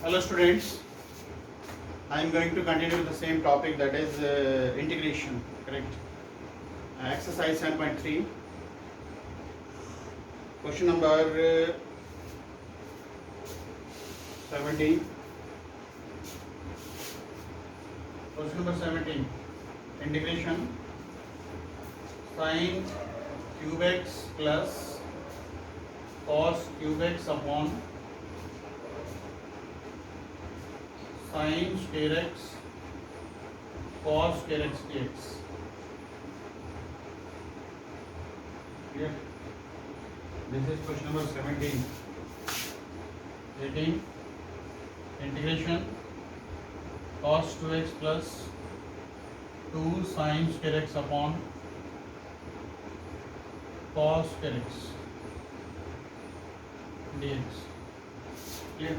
Hello students, I am going to continue the same topic, that is integration, correct? Exercise 7.3, question number 17. Question number 17, integration sin cube x plus cos cube x upon sin square x cos square x dx. Clear? This is question number 17. 18. Integration cos 2x plus 2 sin square x upon cos square x dx. Clear?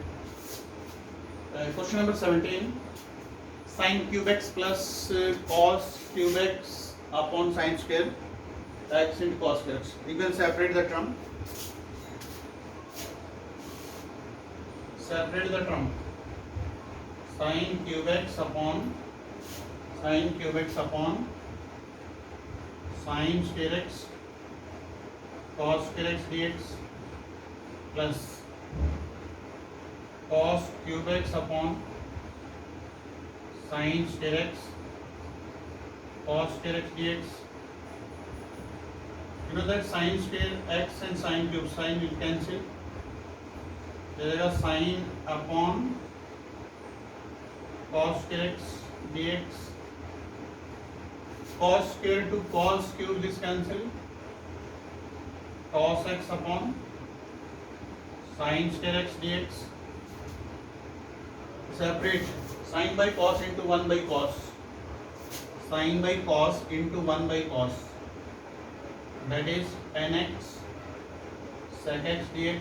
Question number 17, sin cube x plus cos cube x upon sin square x into cos square x. We will separate the term. Separate the term. Sin cube x upon sin square x cos square x dx plus cos cube x upon sin square x cos square x dx. You know that sin square x and sin cube, sin will cancel. There is sin upon cos square x dx. Cos square to cos cube is cancel. Cos x upon sin square x dx. Separate sin by cos into 1 by cos. Sin by cos into 1 by cos. That is tan x sec x dx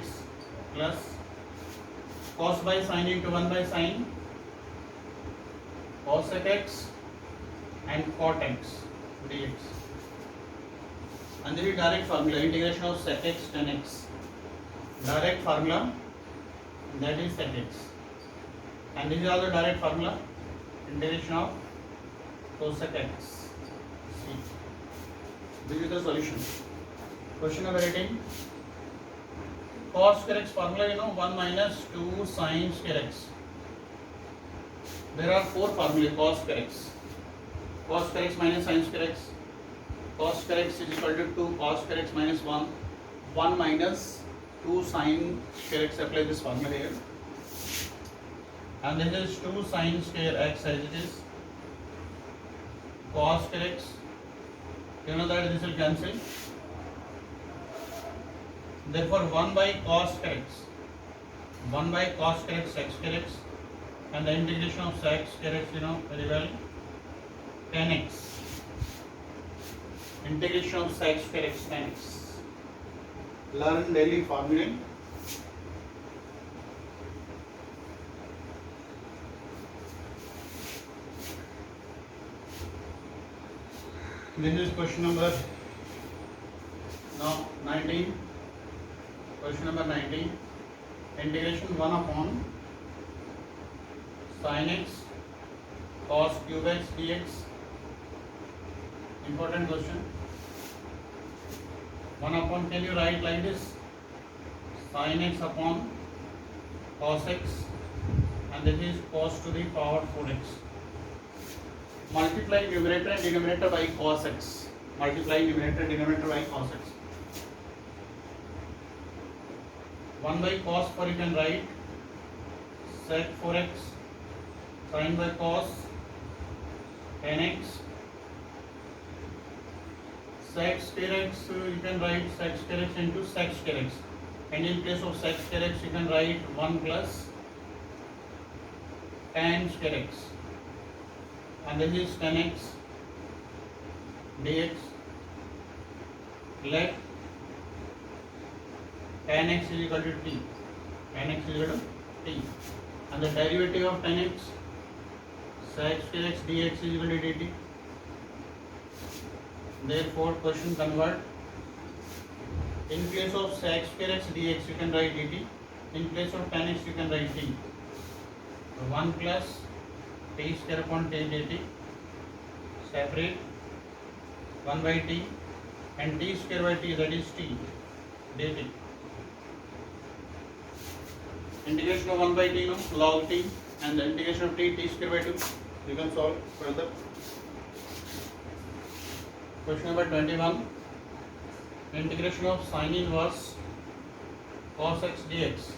plus cos by sin into 1 by sin cos sec x and cot x dx. And this is direct formula, integration of sec x tan x. Direct formula, that is sec x. And this is also direct formula, integration of cosec x. See, this is the solution. Question number 18. Cos square x formula, 1 minus 2 sin square x. There are 4 formulae cos square x. Cos square x minus sin square x. Cos square x is equal to 2 cos square x minus 1. 1 minus 2 sin square x. Apply this formula here. And this is 2 sin square x as it is. Cos square x. You know that this will cancel. Therefore 1 by cos square x. 1 by cos square x sec square x. And the integration of sec square x, very well. Tan x. Integration of sec square x tan x. Learn daily formula. This is question number 19. Question number 19. Integration 1 upon sin x cos cube x dx. Important question. 1 upon, can you write like this? Sin x upon cos x, and this is cos to the power 4x. Multiply numerator and denominator by cos x. Multiply numerator and denominator by cos x. 1 by cos 4 you can write sec 4x. Sin by cos tan x. Sec square x you can write sec square x into sec square x. And in place of sec square x you can write 1 plus tan square x. And this is tan x dx. Let tan x is equal to t. Tan x is equal to t. And the derivative of tan x, sec square x dx is equal to dt. Therefore, question convert. In place of sec square x dx, you can write dt. In place of tan x, you can write t. 1 plus t square upon t dt, separate 1 by t and t square by t, that is t dt. Integration of 1 by t, no, log t, and the integration of t square by 2. You can solve further. Question number 21. Integration of sin inverse cos x dx.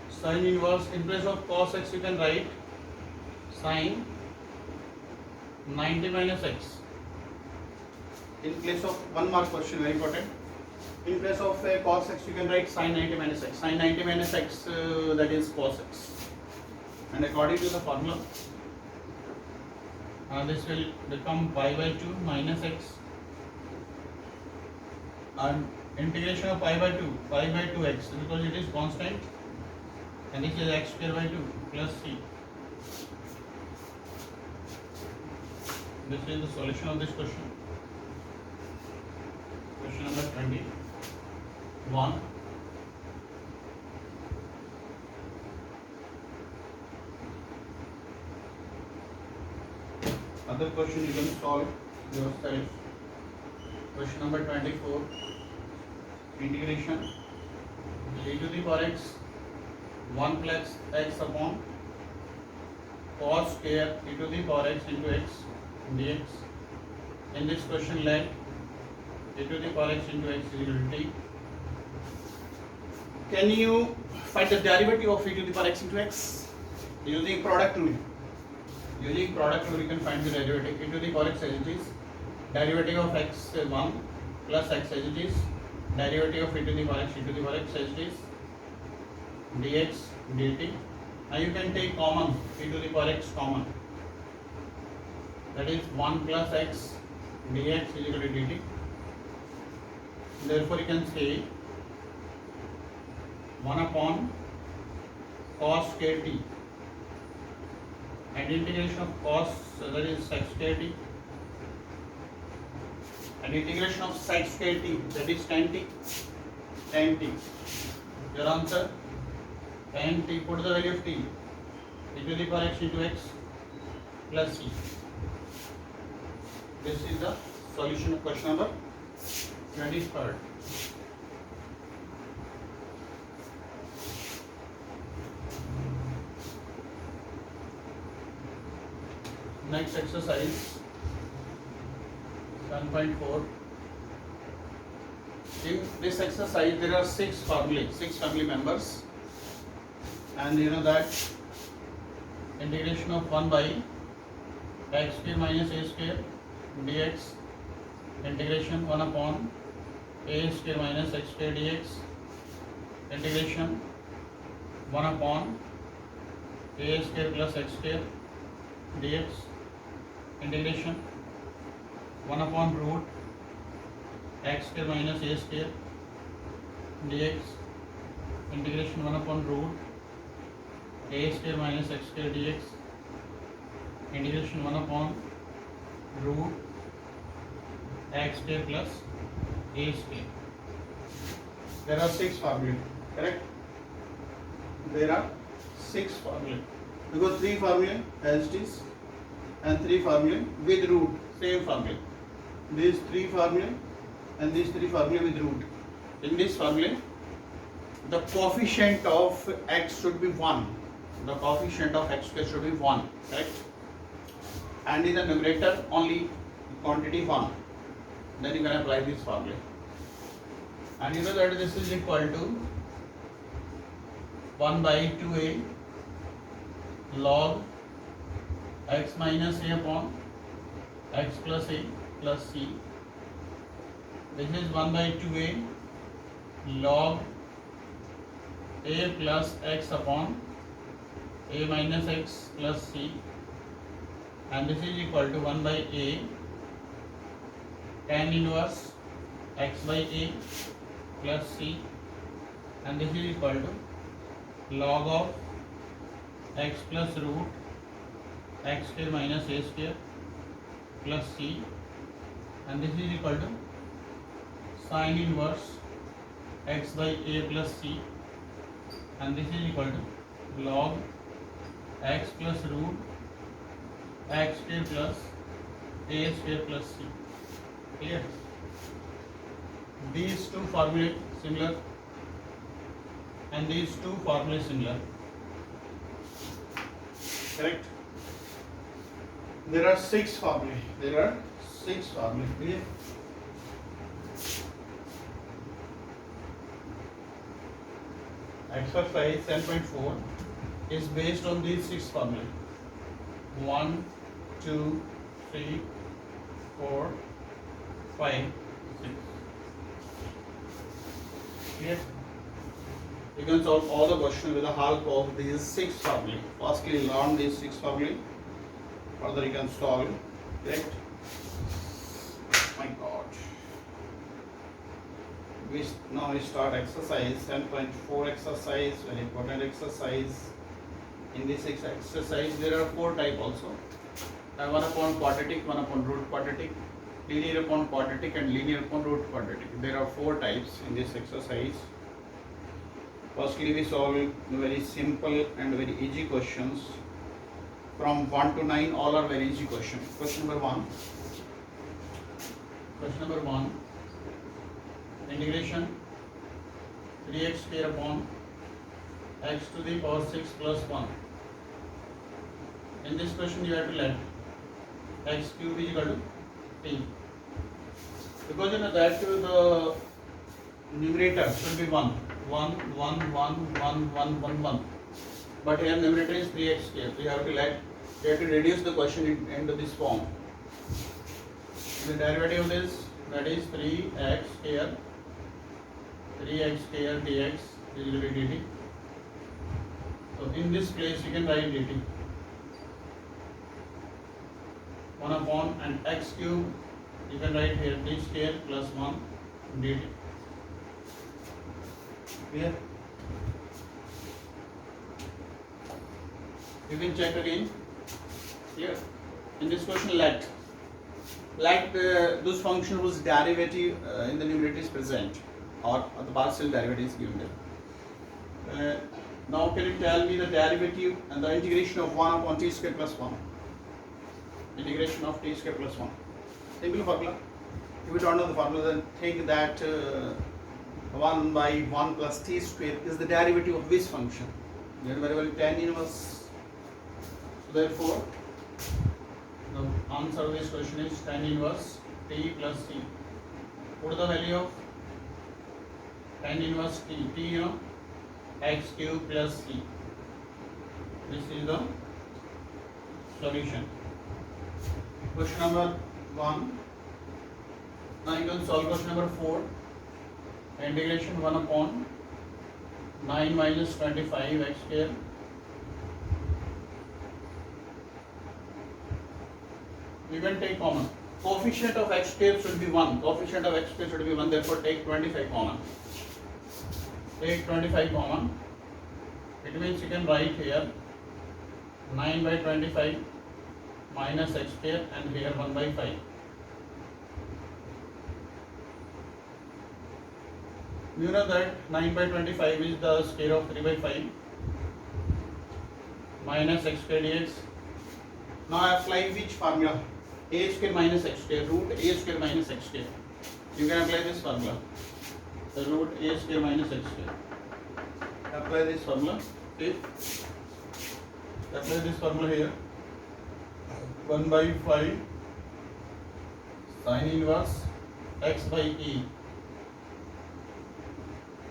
Sin inverse, in place of cos x you can write sin 90 minus x. In place of, one mark question, very important. In place of cos x you can write sin 90 minus x. Sin 90 minus x, that is cos x. And according to the formula, this will become pi by 2 minus x, and integration of pi by 2x, because it is constant, and this is x square by 2 plus c. This is the solution of this question. Question number 21. Other question you can solve yourself. Question number 24. Integration e to the power x 1 plus x upon cos square e to the power x into x dx. In this question, let e to the power x into x is equal to t. Can you find the derivative of e to the power x into x using product rule? Using product rule you can find the derivative. E to the power x as it is, derivative of x 1 plus x as it is, derivative of e to the power x as it is, dx dt. Now you can take common, e to the power x common, that is 1 plus x dx is equal to dt. Therefore you can say 1 upon cos square t, and integration of cos, that is sec square t, and integration of sec square t, that is tan t. Your answer, tan t, put the value of t, e to the power x into x plus c. This is the solution of question number 23rd. Next exercise 7.4. In this exercise there are 6 family members, and you know that integration of 1 by x square minus a square dx, integration 1 upon a square minus x square dx, integration 1 upon a square plus x square dx, integration 1 upon root x square minus a square dx, integration 1 upon root a square minus x square dx, integration 1 upon root x square plus a square. There are 6 formulae, correct? There are 6 formulae. We got 3 formulae as it is, and 3 formulae with root, same formula. These 3 formulae and these 3 formulae with root. In this formula, the coefficient of x should be 1. The coefficient of x square should be 1, correct? And in the numerator only quantity 1. Then you can apply this formula. And you know that this is equal to 1 by 2a log x minus a upon x plus a plus c. This is 1 by 2a log a plus x upon a minus x plus c, and this is equal to 1 by a tan inverse x by a plus c, and this is equal to log of x plus root x square minus a square plus c, and this is equal to sin inverse x by a plus c and this is equal to log x plus root x square plus a square plus c. Clear? These two formulae similar and these two formulae similar. Correct? There are 6 formulae. Clear? Exercise 10.4 is based on these 6 formulae. 1, 2, 3, 4, 5, 6. Clear? You can solve all the questions with the help of these 6 formulae. Firstly, learn these 6 formulae. Further, you can solve. Correct? My God. Now we start exercise 10.4 exercise. Very important exercise. In this exercise, there are 4 types also. One upon quadratic, one upon root quadratic, linear upon quadratic, and linear upon root quadratic. There are 4 types in this exercise. Firstly, we solve very simple and very easy questions. From 1 to 9, all are very easy questions. Question number 1. Integration 3x square upon x to the power 6 plus 1. In this question, you have to let x cube is equal to t. Because you know that the numerator should be 1. 1, 1, 1, 1, 1, 1, 1. But here numerator is 3x square. So you have to reduce the question into this form. The derivative of this, that is 3x square dx is equal to dt. So in this place you can write dt. 1 upon and x cube, you can write here t square plus 1 dt. Clear? You can check again. Here in this question, let those function whose derivative in the numerator is present, or the partial derivative is given there. Now can you tell me the derivative and the integration of 1 upon t square plus 1? Integration of t square plus 1. Simple formula. If you don't know the formula, then think that 1 by 1 plus t square is the derivative of this function. You very well tan inverse. So therefore, the answer of this question is tan inverse t plus c. Put the value of tan inverse t, you know, x cube plus c. This is the solution. Question number 1. Now you can solve question number 4. Integration 1 upon 9 minus 25 x square we can take common. Coefficient of x square should be 1. Therefore take 25 common. Take 25 common. It means you can write here 9 by 25 minus x square and here 1 by 5. You know that 9 by 25 is the square of 3 by 5 minus x square dx. Now apply which formula? A square minus x square, root a square minus x square. You can apply this formula. The root a square minus x square. Apply this formula. Okay. Apply this formula here. 1 by 5 sin inverse x by e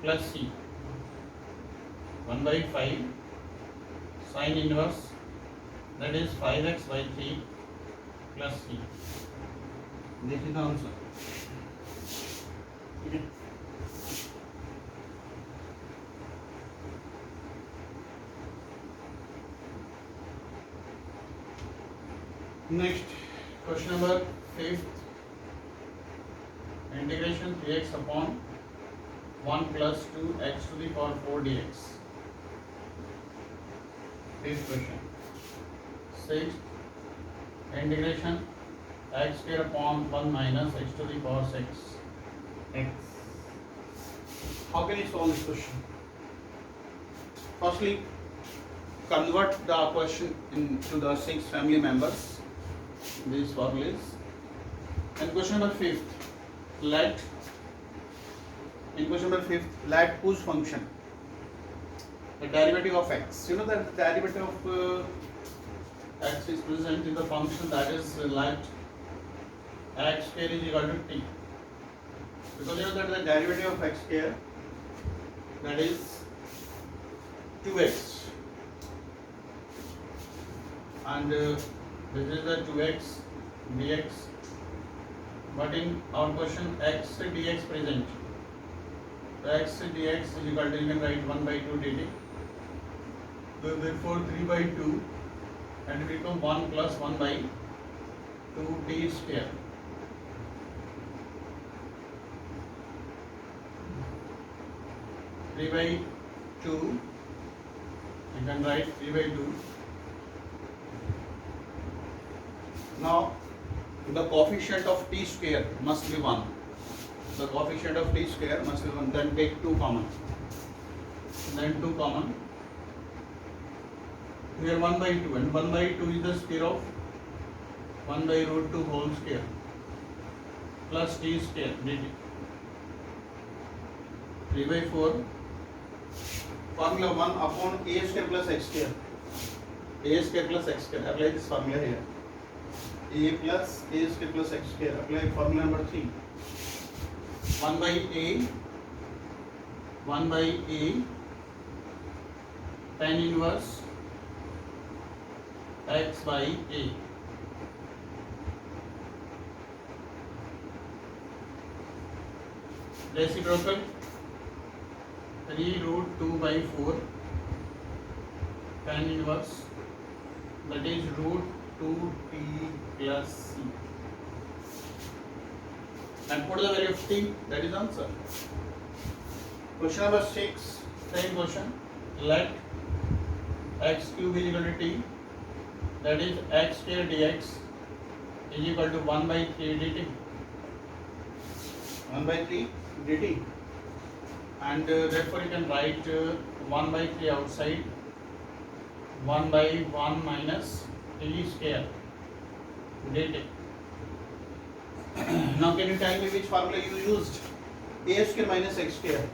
plus c. 1 by 5 sin inverse, that is 5x by 3 plus c. This is the answer. Okay. Next, question number 5. Integration 3x upon 1 plus 2x to the power 4 dx. This question. 6. Integration x square upon 1 minus x to the power 6 x. How can you solve this question? Firstly, convert the question into the 6 family members. These formulas. And question number 5th, let whose function the derivative of x. You know that the derivative of x is present in the function, that is let x square is equal to t. Because you know that the derivative of x square, that is 2x, and this is the 2x dx, but in our question x dx present. So x dx is equal to, you can write 1 by 2 dt. So therefore 3 by 2, and it become 1 plus 1 by 2 t square. Three by 2, you can write 3 by 2. Now the coefficient of t square must be 1. The coefficient of t square must be 1. Then take 2 common. Then 2 common. Here 1 by 2, and 1 by 2 is the square of 1 by root 2 whole square plus t square dt. 3 by 4. Formula 1 upon a square plus x square. A square plus x square. Apply this formula here. A plus a square plus x square. Apply formula number 3. 1 by a tan inverse x by a. Reciprocal 3 root 2 by 4 tan inverse, that is root 2t plus c, and put the value of t, that is answer. Question number 6, same question. Let x cube is equal to t, that is x square dx is equal to 1 by 3 dt. 1 by 3 dt, and therefore you can write 1 by 3 outside, 1 by 1 minus t square dt. Now can you tell me which formula you used? A square minus x square.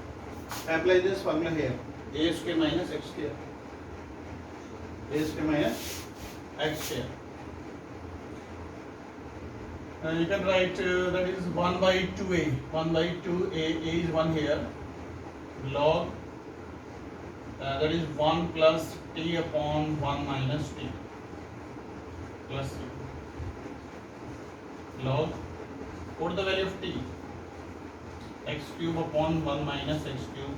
Apply this formula here. A square minus x square. A square minus x square. You can write that is 1 by 2a. 1 by 2a, a is 1 here. Log that is 1 plus t upon 1 minus t plus c. Log, put the value of t, x cube upon 1 minus x cube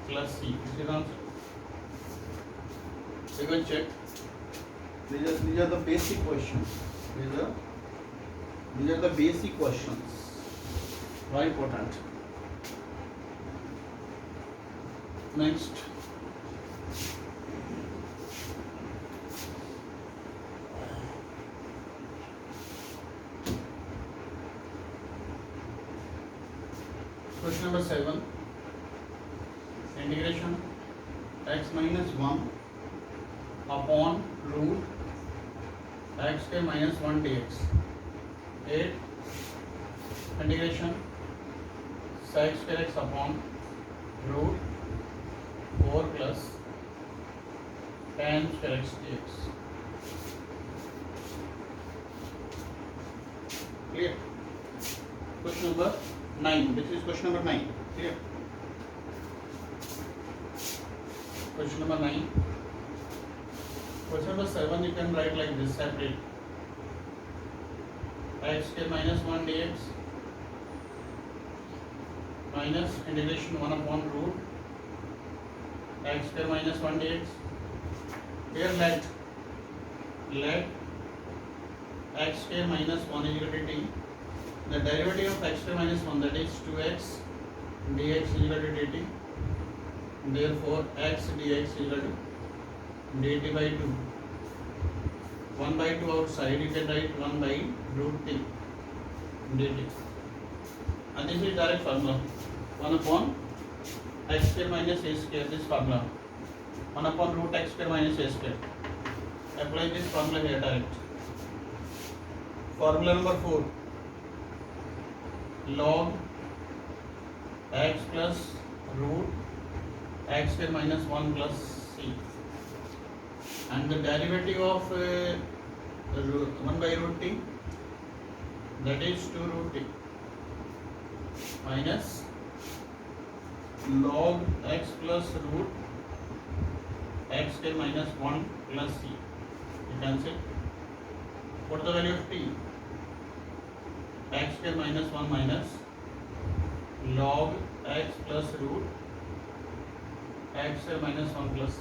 plus c. This is answer. You can check. These are the basic questions. These are the basic questions. Very important. Next. Question number 7. Integration x minus 1 upon root x square minus 1 dx. 8. Integration sec square x upon root 4 plus tan square x dx. Clear? Question number 9. This is question number 9. Clear? Question number 9. Question number 7 you can write like this, separate. X square minus 1 dx minus integration 1 upon root x square minus 1 dx. Here let x square minus 1 is equal to t. The derivative of x square minus 1, that is 2x dx is equal to dt. Therefore x dx is equal to dt by 2. 1 by 2 outside, you can write 1 by root t dt. And this is direct formula. 1 upon x square minus a square, this formula. 1 upon root x square minus a square. Apply this formula here direct. Formula number 4. Log x plus root x square minus 1 plus c. And the derivative of 1 by root t, that is 2 root t, minus log x plus root x square minus 1 plus c. You can say, what is the value of t? X square minus 1 minus log x plus root x square minus 1 plus c.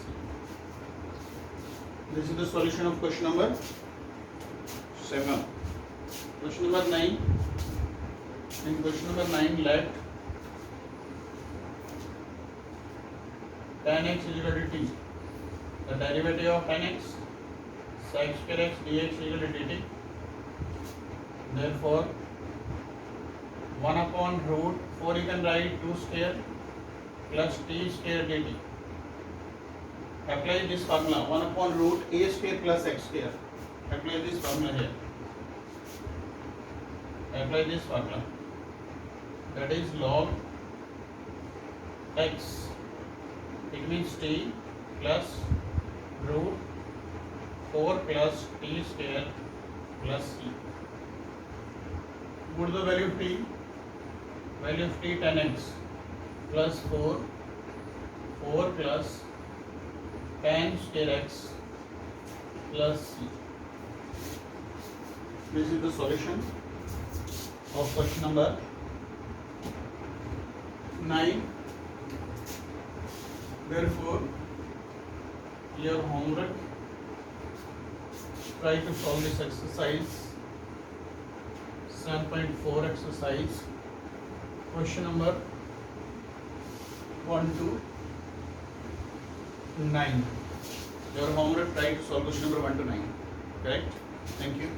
This is the solution of question number 7. Question number 9. In question number 9, let tan x is equal to t. The derivative of tan x, sec square x dx is equal to dt. Therefore, 1 upon root 4 you can write 2 square plus t square dt. Apply this formula 1 upon root a square plus x square. Apply this formula here. Apply this formula. That is log x. It means t plus root 4 plus t square plus c. What is the value of t? Value of t tan x plus 4 plus tan square x plus c. This is the solution of question number 9. Therefore, your homework, try to solve this exercise 7.4 exercise, question number 1 to 9. Your homework, try to solve question number 1 to 9. Correct? Thank you.